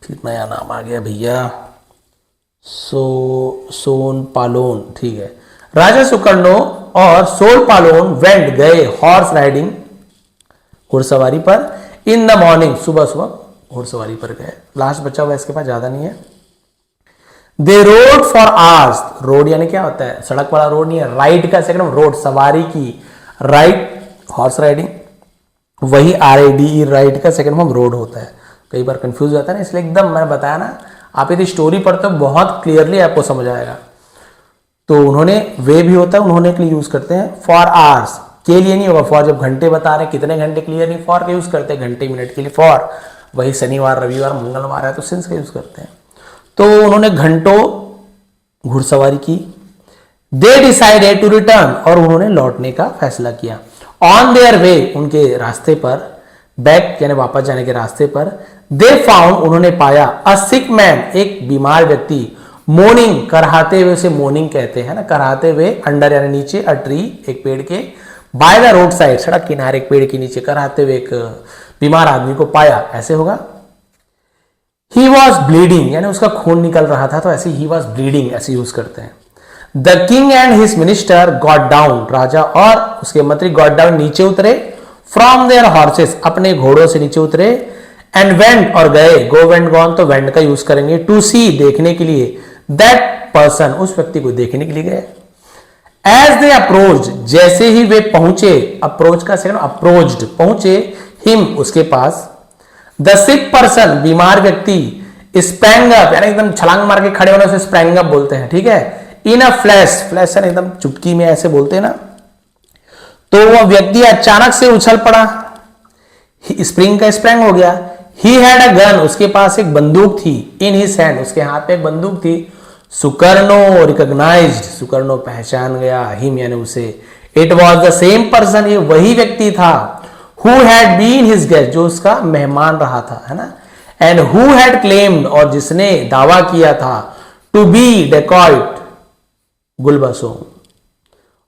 फिर नया नाम आ गया भैया, सोन पालोन, ठीक है, राजा सुकर्नो और सोल पालोन वेंट, गए, हॉर्स राइडिंग, घुड़सवारी पर, इन द मॉर्निंग, सुबह सुबह घुड़सवारी पर गए। लास्ट बच्चा हुआ इसके पास, ज्यादा नहीं है। दे रोड फॉर आवर्स, रोड यानी क्या होता है, सड़क वाला रोड नहीं है, राइड का सेकंड रोड, सवारी की, राइड, हॉर्स राइडिंग, वही RIDE, राइड का सेकंड फॉर्म रोड होता है। कई बार कंफ्यूज जाता है ना, इसलिए एकदम मैंने बताया ना, आप यदि स्टोरी पढ़ते हो बहुत क्लियरली आपको समझ आएगा। तो उन्होंने, वे भी होता है, उन्होंने के लिए यूज करते हैं, फॉर आवर्स के लिए नहीं होगा, फॉर जब घंटे बता रहे कितने घंटे क्लियर नहीं, फॉर का यूज करते हैं, घंटे मिनट के लिए फॉर, वही शनिवार रविवार मंगलवार है तो सिंस का यूज करते हैं। तो उन्होंने घंटों घुड़सवारी की। दे डिसाइडेड टू रिटर्न, और उन्होंने लौटने का फैसला किया। ऑन देयर वे, उनके रास्ते पर, बैक यानी वापस जाने के रास्ते पर, दे फाउंड, उन्होंने पाया, अ सिक मैन, एक बीमार व्यक्ति, मोर्निंग, कराहते हुए, उसे मोर्निंग कहते हैं ना, कराहते हुए, अंडर यानी नीचे, अ ट्री, एक पेड़ के, बाय द रोड साइड, सड़क किनारे एक पेड़ के नीचे कराहते हुए एक बीमार आदमी को पाया, ऐसे होगा। ही वॉज ब्लीडिंग, यानी उसका खून निकल रहा था, तो ऐसे ही वॉज ब्लीडिंग ऐसे यूज करते हैं। The king and his minister got down, राजा और उसके मंत्री गॉट डाउन, नीचे उतरे, फ्रॉम देयर हॉर्सेस, अपने घोड़ों से नीचे उतरे, एंड वेंट, और गए, गो वेंट गॉन तो वेंट का यूज करेंगे, टू सी, देखने के लिए, दैट पर्सन, उस व्यक्ति को देखने के लिए गए। एज दे अप्रोच, जैसे ही वे पहुंचे, अप्रोच का सेकंड अप्रोच्ड, पहुंचे, हिम, उसके पास, द सिक पर्सन, बीमार व्यक्ति, स्प्रैंग अप, यानी एकदम छलांग मार के खड़े होने से स्प्रैंग अप बोलते हैं, ठीक है। इन अ फ्लैश, फ्लैश यानी एकदम चुटकी में, ऐसे बोलते हैं ना। तो वह व्यक्ति अचानक से उछल पड़ा, स्प्रिंग का स्प्रैंग हो गया। ही हैड अ गन, उसके पास एक बंदूक थी, इन हिज हैंड, उसके हाथ में एक बंदूक थी। सुकर्नो रिकॉग्नाइज्ड, सुकर्नो पहचान गया, हिम यानी उसे। It was the same person, ये वही व्यक्ति था, who had been his guest, जो उसका मेहमान रहा था, है ना। एंड हु हैड क्लेम्ड, और जिसने दावा किया था, टू बी डेकॉइट गुलबसोम,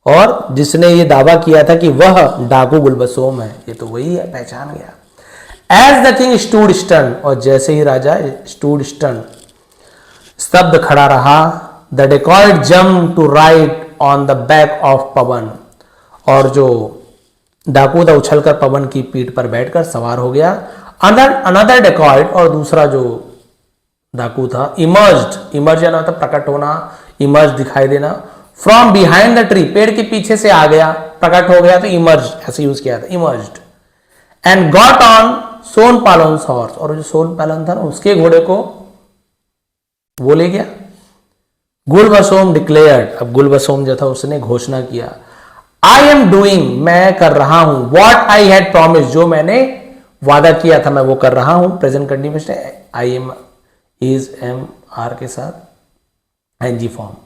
और जिसने ये दावा किया था कि वह डाकू गुलबसोम है, ये तो वही है, पहचान गया। As the king stood stun, और जैसे ही राजा स्टूड स्टन, स्तब्ध खड़ा रहा, the dacoit jump to right on the back of Pawan, और जो डाकू था उछलकर पवन की पीठ पर बैठकर सवार हो गया। अनदर डेकॉइट, और दूसरा जो डाकू था, इमर्ज्ड, इमर्ज यानी मतलब प्रकट होना, इमर्ज दिखाई देना, फ्रॉम बिहाइंड द ट्री, पेड़ के पीछे से आ गया, प्रकट हो गया, तो इमर्ज ऐसे यूज किया था, emerged. And got on Son Palon horse, और जो सोन पालन था ना उसके घोड़े को वो ले गया। गुलबसोम डिक्लेयर्ड, अब गुलबसोम जो था उसने घोषणा किया, आई एम डूइंग, मैं कर रहा हूं, वॉट आई हैड प्रॉमिस, जो मैंने वादा किया था मैं वो कर रहा हूं। प्रेजेंट कंटिन्यूअस है, I am, is, am, are के साथ NG form.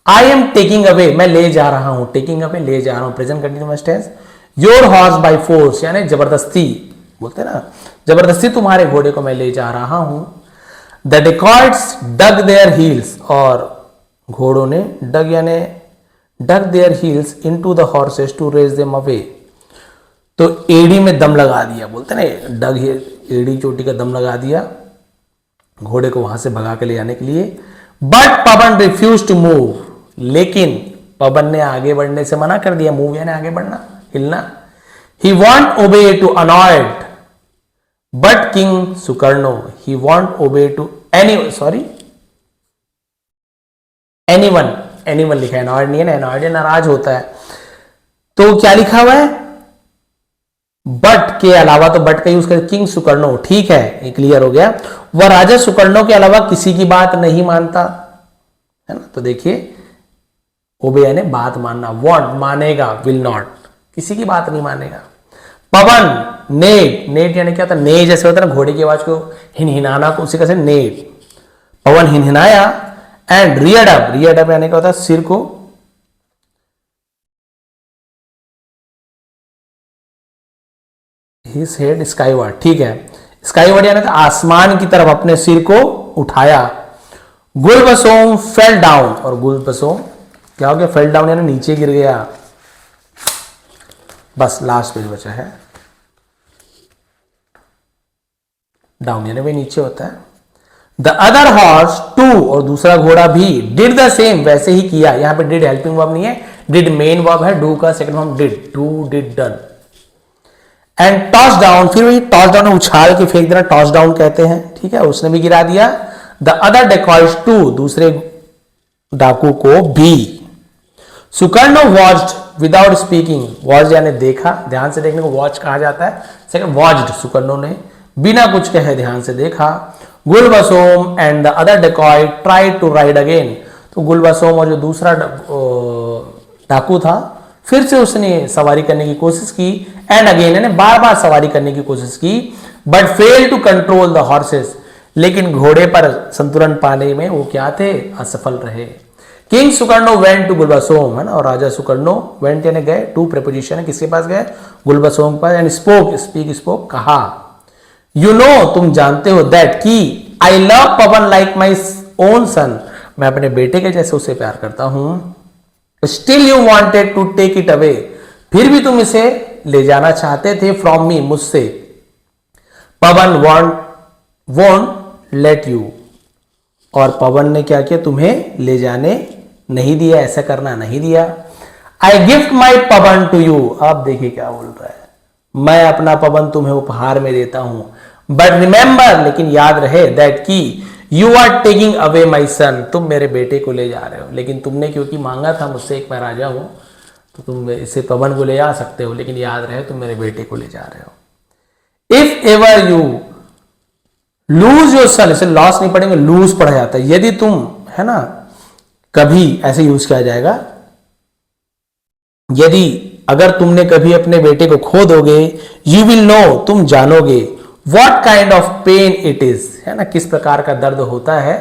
I am taking away, मैं ले जा रहा हूं, टेकिंग अवे, ले जा रहा हूं, present continuous tense. Your horse by force, यानी जबरदस्ती, बोलते ना, जबरदस्ती तुम्हारे घोड़े को मैं ले जा रहा हूं। The dacoits dug their heels, और घोड़ों ने, डग यानी dug their heels into the horses to race them away, तो एड़ी में दम लगा दिया, बोलते ना, डग एड़ी चोटी का दम लगा दिया घोड़े को वहां से भगा के ले जाने के लिए। But Pawan refuse to move, लेकिन पवन ने आगे बढ़ने से मना कर दिया, मूव यानी आगे बढ़ना, हिलना। He won't obey to annoyed, but king Sukarno, he won't obey to anyone, anyone लिखा है, अनॉयड नहीं है ना, अनॉयड नाराज होता है, तो क्या लिखा हुआ है, बट के अलावा, तो बट का यूज कर किंग सुकर्णो, ठीक है, ये क्लियर हो गया। वह राजा सुकर्णो के अलावा किसी की बात नहीं मानता, है ना। तो देखिए ओबे यानी बात मानना, वॉन्ट मानेगा, विल नॉट, किसी की बात नहीं मानेगा। पवन नेट, नेट यानी क्या होता है, ने जैसे होता है ना घोड़े की आवाज को हिनहिनाना को, उसी का से नेट। पवन हिनहिनाया। And reared up, reared up यानी क्या होता है, सिर को हिज हेड स्काईवर्ड, ठीक है, स्काईवर्ड यानी आसमान की तरफ अपने सिर को उठाया। गुलबसोम फेल डाउन, और गुलबसोम क्या हो गया, फेल डाउन यानी नीचे गिर गया। बस लास्ट पेज बचा है, डाउन यानी वही नीचे होता है। द अदर हॉर्स टू, और दूसरा घोड़ा भी, डिड द सेम, वैसे ही किया। यहां पे डिड हेल्पिंग वर्ब नहीं है, डिड मेन वर्ब है, डू का second form did, do did done. And toss down, फिर वही टॉस डाउन उछाल के फेंक देना, टॉस डाउन कहते हैं, ठीक है, उसने भी गिरा दिया। द अदर डेकॉइज टू, दूसरे डाकू को भी। Sukarno watched without speaking, watch यानी देखा, ध्यान से देखने को वॉच कहा जाता है। सेकंड वॉच्ड, सुकर्णो ने बिना कुछ कहे ध्यान से देखा। Gulbasom and the other decoy try to ride again, तो गुलबसोम और जो दूसरा डाकू था फिर से उसने सवारी करने की कोशिश की। एंड अगेन यानी बार बार सवारी करने की कोशिश की, but fail to control the horses, लेकिन घोड़े पर संतुलन पाने में वो क्या थे, असफल रहे। किंग सुकर्णो वेंट टू गुलबसोम, है ना, और राजा सुकर्णो वेंट यानी गए, टू प्रीपोजिशन है, किसके पास गए, गुलबसोम पर, एंड स्पोक, स्पीक स्पोक, कहा। यू नो, तुम जानते हो, दैट की I love Pawan like my own son, मैं अपने बेटे के जैसे उसे प्यार करता हूं। Still you wanted to take it away, फिर भी तुम इसे ले जाना चाहते थे, फ्रॉम मी, मुझसे। पवन वॉन्ट लेट यू, और पवन ने क्या किया, तुम्हें ले जाने नहीं दिया, ऐसा करना नहीं दिया। I gift my Pawan to you, अब देखिए क्या बोल रहा है, मैं अपना पवन तुम्हें उपहार में देता हूं। बट रिमेंबर, लेकिन याद रहे, दैट की you are taking away my son, तुम मेरे बेटे को ले जा रहे हो, लेकिन तुमने क्योंकि मांगा था मुझसे, एक मैं राजा हूं, तो तुम इसे पवन को ले जा सकते हो, लेकिन याद रहे तुम मेरे बेटे को ले जा रहे हो। If ever you lose your son, इसे लॉस नहीं पढ़ेंगे, लूज पढ़ा जाता है, यदि तुम, है ना, कभी ऐसे यूज किया जाएगा, यदि अगर तुमने कभी अपने बेटे को खो दोगे, यू विल नो, तुम जानोगे, what kind of pain it is, है ना, किस प्रकार का दर्द होता है,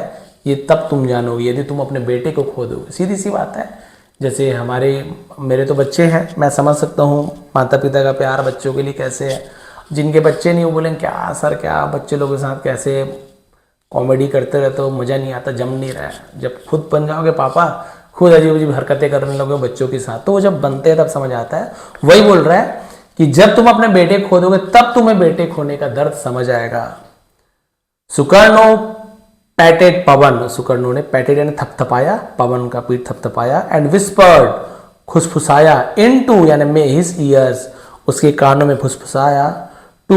ये तब तुम जानोगे यदि तुम अपने बेटे को खो दोगे। सीधी सी बात है, जैसे मेरे तो बच्चे हैं, मैं समझ सकता हूँ माता पिता का प्यार बच्चों के लिए कैसे है। जिनके बच्चे नहीं, वो बोलेंगे क्या सर, क्या बच्चे लोगों के साथ कैसे कॉमेडी करते रहते हो, मजा नहीं आता, जम नहीं रहा है। जब खुद बन जाओगे पापा, खुद अजीब अजीब हरकतें करने लगोगे बच्चों के साथ, तो वो जब बनते हैं तब समझ आता है। वही बोल रहा है कि जब तुम अपने बेटे खो दोगे, तब तुम्हें बेटे खोने का दर्द समझ आएगा। सुकर्णो पैटेड पवन, सुकर्णो ने पैटेड यानी थपथपाया, पवन का पीठ थपथपाया। एंड विस्पर्ड, खुसफुसाया, इनटू यानी में हिज ईयर्स, उसके कानों में फुसफुसाया। टू,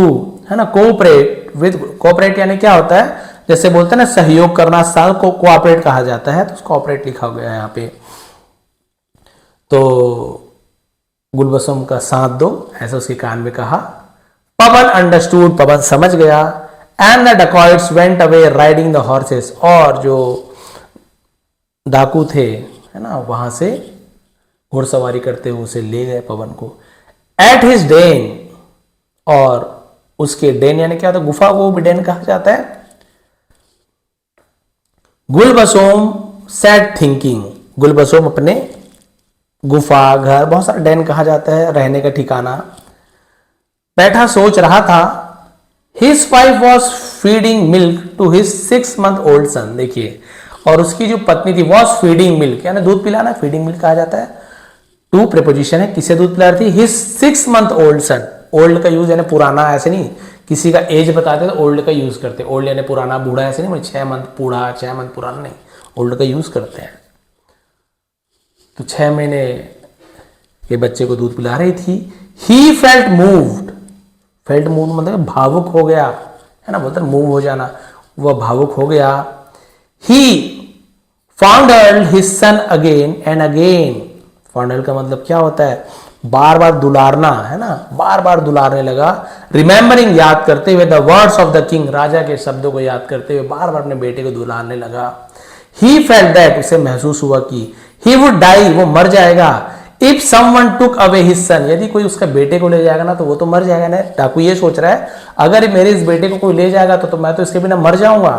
है ना, कोऑपरेट विद, कोऑपरेट यानी क्या होता है, जैसे बोलते हैं ना सहयोग करना, साल को कोऑपरेट कहा जाता है, तो कोऑपरेट लिखा गया है यहाँ पे। तो गुलबसोम का साथ दो, ऐसा उसके कान में कहा। पवन अंडरस्टूड, पवन समझ गया। And the dacoits went away riding the horses, और जो डाकू थे, है ना, वहां से घुड़सवारी करते हुए उसे ले गए पवन को। एट हिज डेन, और उसके डेन यानी क्या होता है, गुफा को भी डेन कहा जाता है। गुलबसोम सैट थिंकिंग, गुलबसोम अपने गुफा, घर, बहुत सारा डेन कहा जाता है, रहने का ठिकाना, बैठा सोच रहा था। His wife was feeding milk to his 6 month old son, देखिए, और उसकी जो पत्नी थी, वॉज फीडिंग मिल्क यानी दूध पिलाना, फीडिंग मिल्क कहा जाता है। टू प्रीपोजिशन है, किसे दूध पिला रही थी, हिज 6 month old सन। ओल्ड का यूज यानी पुराना, ऐसे नहीं, किसी का एज बताते तो ओल्ड का यूज करते, ओल्ड यानी पुराना, बूढ़ा ऐसे नहीं, 6 month बूढ़ा, 6 month पुराना नहीं, ओल्ड का यूज करते हैं। तो 6 महीने के बच्चे को दूध पिला रही थी। He felt moved, felt moved मतलब भावुक हो गया, है ना, बोलते मूव हो जाना, वह भावुक हो गया। He fondled his son again and again, fondle का मतलब क्या होता है, बार बार दुलारना, है ना, बार बार दुलारने लगा। रिमेंबरिंग, याद करते हुए, the words of the king, राजा के शब्दों को याद करते हुए बार बार अपने बेटे को दुलारने लगा। ही फेल्ट दैट, उसे महसूस हुआ कि ही वुड डाई, वो मर जाएगा। If someone took away his son, यदि कोई उसका बेटे को ले जाएगा ना तो वो तो मर जाएगा ना। डाकू ये सोच रहा है अगर मेरे इस बेटे को कोई ले जाएगा तो मैं तो इसके बिना मर जाऊंगा।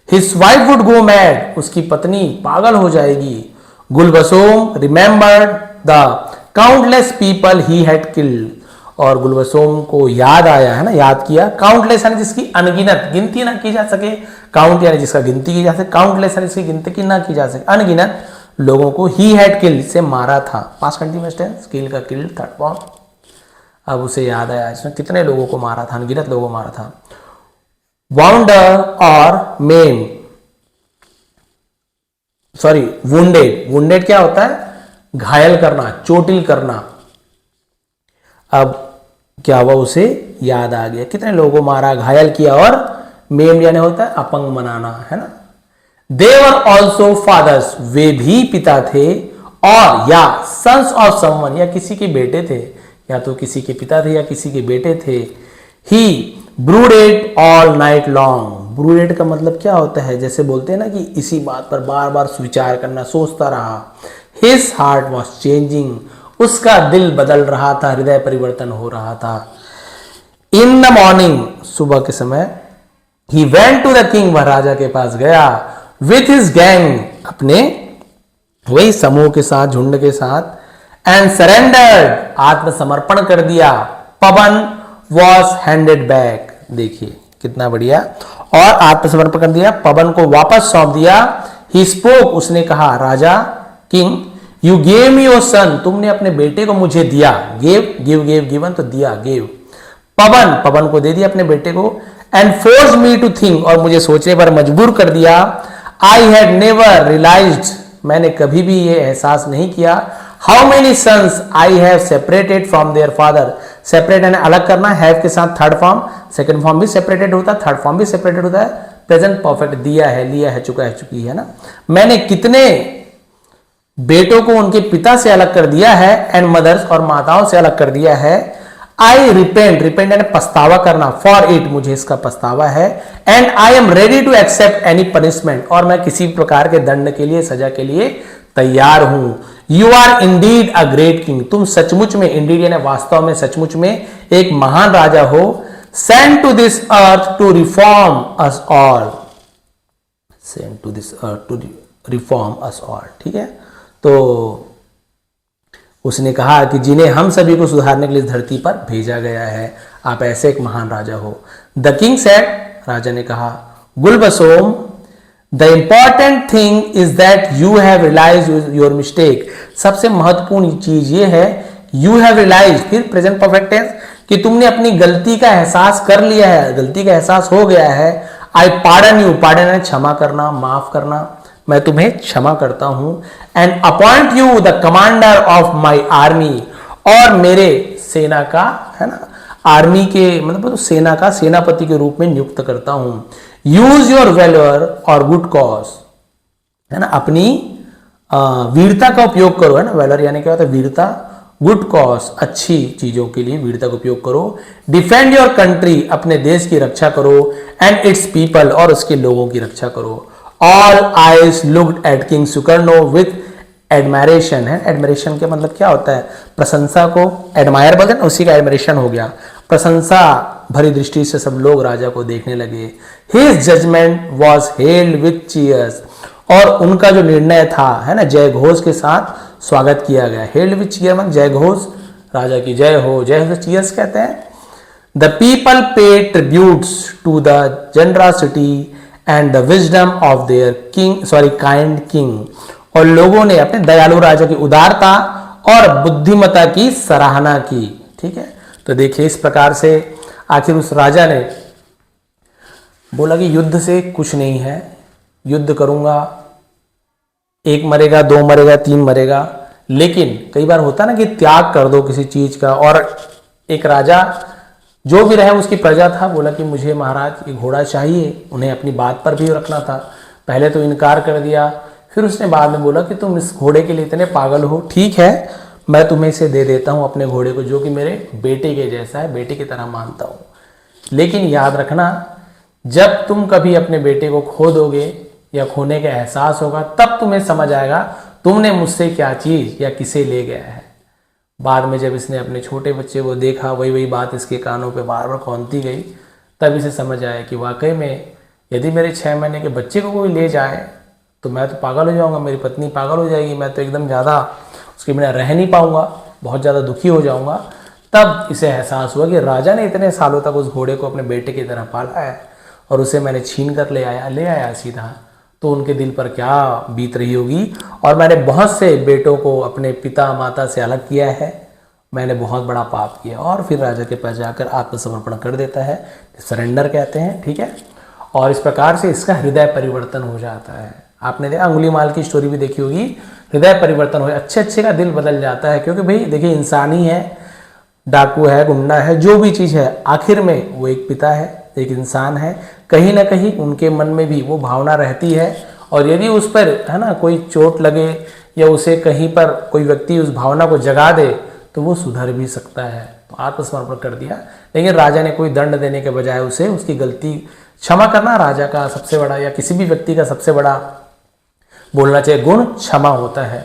His wife would go mad, उसकी पत्नी पागल हो जाएगी। Gulbasom remembered the countless people he had killed, और गुलबसोम को याद आया, है ना, याद किया। काउंटलेस यानी जिसकी अनगिनत, गिनती ना की जा सके, काउंट यानी जिसका गिनती की जा सके, काउंटलेस यानी जिसकी गिनती ना की जा सके, अनगिनत लोगों को ही हैड किल्ड से मारा था। पास्ट कंटीन्यूअस टेंस, किल का किल, थर्ड फॉर्म। अब उसे याद आया इसने कितने लोगों को मारा था, अनगिनत लोगों को मारा था। वाउंडर और मेम, सॉरी वुंडेड, वुंडेड क्या होता है, घायल करना, चोटिल करना। अब क्या हुआ, उसे याद आ गया कितने लोगों को मारा, घायल किया, और मेम यानी होता है अपंग बनाना, है ना। दे वर ऑल्सो फादर्स, वे भी पिता थे, और या सन्स ऑफ समवन, या किसी के बेटे थे, या तो किसी के पिता थे या किसी के बेटे थे। He brooded all night long, brooded का मतलब क्या होता है, जैसे बोलते हैं ना कि इसी बात पर बार बार विचार करना, सोचता रहा। हिज हार्ट वॉज चेंजिंग, उसका दिल बदल रहा था, हृदय परिवर्तन हो रहा था। इन द मॉर्निंग, सुबह के समय, he went to the king, वह राजा के पास गया। विथ हिज गैंग, अपने वही समूह के साथ, झुंड के साथ। एंड सरेंडर्ड, आत्मसमर्पण कर दिया। पवन वॉज हैंडेड बैक, देखिए कितना बढ़िया, और आत्मसमर्पण कर दिया, पवन को वापस सौंप दिया। ही स्पोक, उसने कहा, राजा, king, you gave me your son, तुमने अपने बेटे को मुझे दिया। गेव, गिव, गेव, गिवन, तो दिया, गेव। पवन, पवन को दे दिया अपने बेटे को। And force me to think, और मुझे सोचने पर मजबूर कर दिया। आई हैड नेवर रियलाइज्ड, मैंने कभी भी ये एहसास नहीं किया। How many sons I have separated from their father, separate यानी अलग करना, हैव के साथ थर्ड फॉर्म, सेकंड फॉर्म भी सेपरेटेड होता है, थर्ड फॉर्म भी सेपरेटेड होता है। प्रेजेंट परफेक्ट, दिया है, लिया है, चुका है, चुकी है ना। मैंने कितने बेटों को उनके पिता से अलग कर दिया है, एंड मदर्स, और माताओं से अलग कर दिया है। आई रिपेंट, रिपेंट यानी पछतावा करना, फॉर इट, मुझे इसका पछतावा है। And I am ready to accept any punishment, और मैं किसी प्रकार के दंड के लिए, सजा के लिए तैयार हूं। You are indeed a great king, तुम सचमुच में, इंडीड यानी वास्तव में, सचमुच में एक महान राजा हो। Send to this earth to reform us all, send to this earth to reform us all, ठीक है। तो उसने कहा कि जिन्हें हम सभी को सुधारने के लिए धरती पर भेजा गया है, आप ऐसे एक महान राजा हो। द किंग सेड, राजा ने कहा, Gulbasom, the important thing is that you have realised your mistake, सबसे महत्वपूर्ण चीज ये है, यू हैव रियलाइज्ड, फिर प्रेजेंट परफेक्ट टेंस, कि तुमने अपनी गलती का एहसास कर लिया है, गलती का एहसास हो गया है। आई पार्डन यू, पार्डन है क्षमा करना, माफ करना, मैं तुम्हें क्षमा करता हूं। And appoint you the commander of my army, और मेरे सेना का, है ना, आर्मी के मतलब सेना का सेनापति के रूप में नियुक्त करता हूं। यूज योर वेलर और गुड कॉज, है ना, अपनी वीरता का उपयोग करो, है ना, वेलर यानी क्या होता है, वीरता, गुड कॉज, अच्छी चीजों के लिए वीरता का उपयोग करो। डिफेंड योर कंट्री, अपने देश की रक्षा करो। एंड इट्स पीपल, और उसके लोगों की रक्षा करो। All eyes looked at King Sukarno with admiration, है, admiration के मतलब क्या होता है, प्रशंसा को, admire बोलते हैं, उसी का admiration हो गया, प्रशंसा भरी दृष्टि से सब लोग राजा को देखने लगे। His judgment was hailed with cheers, और उनका जो निर्णय था, है ना, जय घोष के साथ स्वागत किया गया। hailed with cheer मतलब जय घोष, राजा की जय हो, जय हो, cheers कहते हैं। The people paid tributes to the generosity and the wisdom of their king, kind king, और लोगों ने अपने दयालु राजा की उदारता और बुद्धिमता की सराहना की, ठीक है। तो देखिए इस प्रकार से आखिर उस राजा ने बोला कि युद्ध से कुछ नहीं है, युद्ध करूंगा, एक मरेगा, दो मरेगा, तीन मरेगा, लेकिन कई बार होता ना कि त्याग कर दो किसी चीज का। और एक राजा जो भी रहे उसकी प्रजा था, बोला कि मुझे महाराज ये घोड़ा चाहिए, उन्हें अपनी बात पर भी रखना था। पहले तो इनकार कर दिया, फिर उसने बाद में बोला कि तुम इस घोड़े के लिए इतने पागल हो, ठीक है मैं तुम्हें इसे दे देता हूँ अपने घोड़े को, जो कि मेरे बेटे के जैसा है, बेटे की तरह मानता हूँ, लेकिन याद रखना जब तुम कभी अपने बेटे को खो दोगे या खोने का एहसास होगा तब तुम्हें समझ आएगा तुमने मुझसे क्या चीज या किसे ले गया है। बाद में जब इसने अपने छोटे बच्चे को देखा, वही बात इसके कानों पे बार बार कौंधती गई, तब इसे समझ आया कि वाकई में यदि मेरे 6 महीने के बच्चे को कोई ले जाए तो मैं तो पागल हो जाऊंगा, मेरी पत्नी पागल हो जाएगी, मैं तो एकदम ज़्यादा उसके बिना रह नहीं पाऊंगा, बहुत ज़्यादा दुखी हो जाऊंगा। तब इसे एहसास हुआ कि राजा ने इतने सालों तक उस घोड़े को अपने बेटे की तरह पाला है और उसे मैंने छीन कर ले आया सीधा, तो उनके दिल पर क्या बीत रही होगी। और मैंने बहुत से बेटों को अपने पिता माता से अलग किया है, मैंने बहुत बड़ा पाप किया। और फिर राजा के पास जाकर आत्मसमर्पण कर देता है, सरेंडर कहते हैं, ठीक है। और इस प्रकार से इसका हृदय परिवर्तन हो जाता है। आपने देखा अंगुलीमाल की स्टोरी भी देखी होगी, हृदय परिवर्तन हो, अच्छे का दिल बदल जाता है। क्योंकि भाई देखिए इंसान ही है, डाकू है, गुंडा है, जो भी चीज़ है, आखिर में वो एक पिता है, एक इंसान है, कहीं ना कहीं उनके मन में भी वो भावना रहती है। और यदि उस पर है ना कोई चोट लगे या उसे कहीं पर कोई व्यक्ति उस भावना को जगा दे तो वो सुधर भी सकता है। तो आत्मसमर्पण कर दिया, लेकिन राजा ने कोई दंड देने के बजाय उसे उसकी गलती क्षमा करना राजा का सबसे बड़ा या किसी भी व्यक्ति का सबसे बड़ा बोलना चाहिए गुण क्षमा होता है।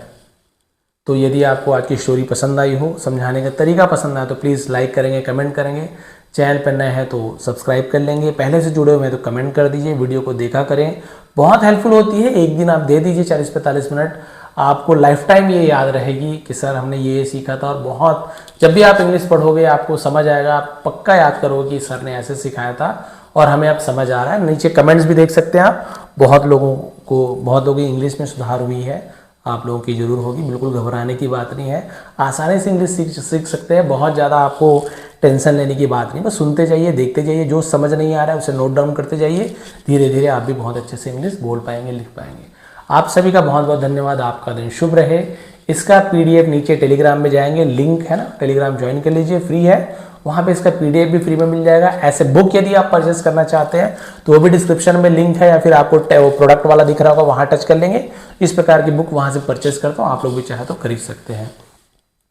तो यदि आपको आज की स्टोरी पसंद आई हो, समझाने का तरीका पसंद आया तो प्लीज़ लाइक करेंगे, कमेंट करेंगे, चैनल पर नए हैं तो सब्सक्राइब कर लेंगे, पहले से जुड़े हुए हैं तो कमेंट कर दीजिए, वीडियो को देखा करें, बहुत हेल्पफुल होती है। एक दिन आप दे दीजिए 40-45 मिनट, आपको लाइफ टाइम ये याद रहेगी कि सर हमने ये सीखा था। और बहुत जब भी आप इंग्लिश पढ़ोगे आपको समझ आएगा, आप पक्का याद करोगे कि सर ने ऐसे सिखाया था और हमें अब समझ आ रहा है। नीचे कमेंट्स भी देख सकते हैं आप, बहुत लोगों की इंग्लिश में सुधार हुई है, आप लोगों की जरूर होगी, बिल्कुल घबराने की बात नहीं है, आसानी से इंग्लिश सीख सकते हैं, बहुत ज़्यादा आपको टेंशन लेने की बात नहीं, बस सुनते जाइए, देखते जाइए, जो समझ नहीं आ रहा है उसे नोट डाउन करते जाइए, धीरे धीरे आप भी बहुत अच्छे से इंग्लिश बोल पाएंगे, लिख पाएंगे। आप सभी का बहुत बहुत धन्यवाद, आपका दिन शुभ रहे। इसका PDF नीचे टेलीग्राम में जाएंगे, लिंक है ना, टेलीग्राम ज्वाइन कर लीजिए, फ्री है, वहाँ पे इसका PDF भी फ्री में मिल जाएगा। ऐसे बुक यदि आप परचेस करना चाहते हैं तो वो भी डिस्क्रिप्शन में लिंक है, या फिर आपको वो प्रोडक्ट वाला दिख रहा होगा वहाँ टच कर लेंगे, इस प्रकार की बुक वहाँ से परचेस करता हूँ, आप लोग भी चाहे तो खरीद सकते हैं।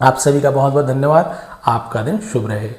आप सभी का बहुत बहुत धन्यवाद, आपका दिन शुभ रहे।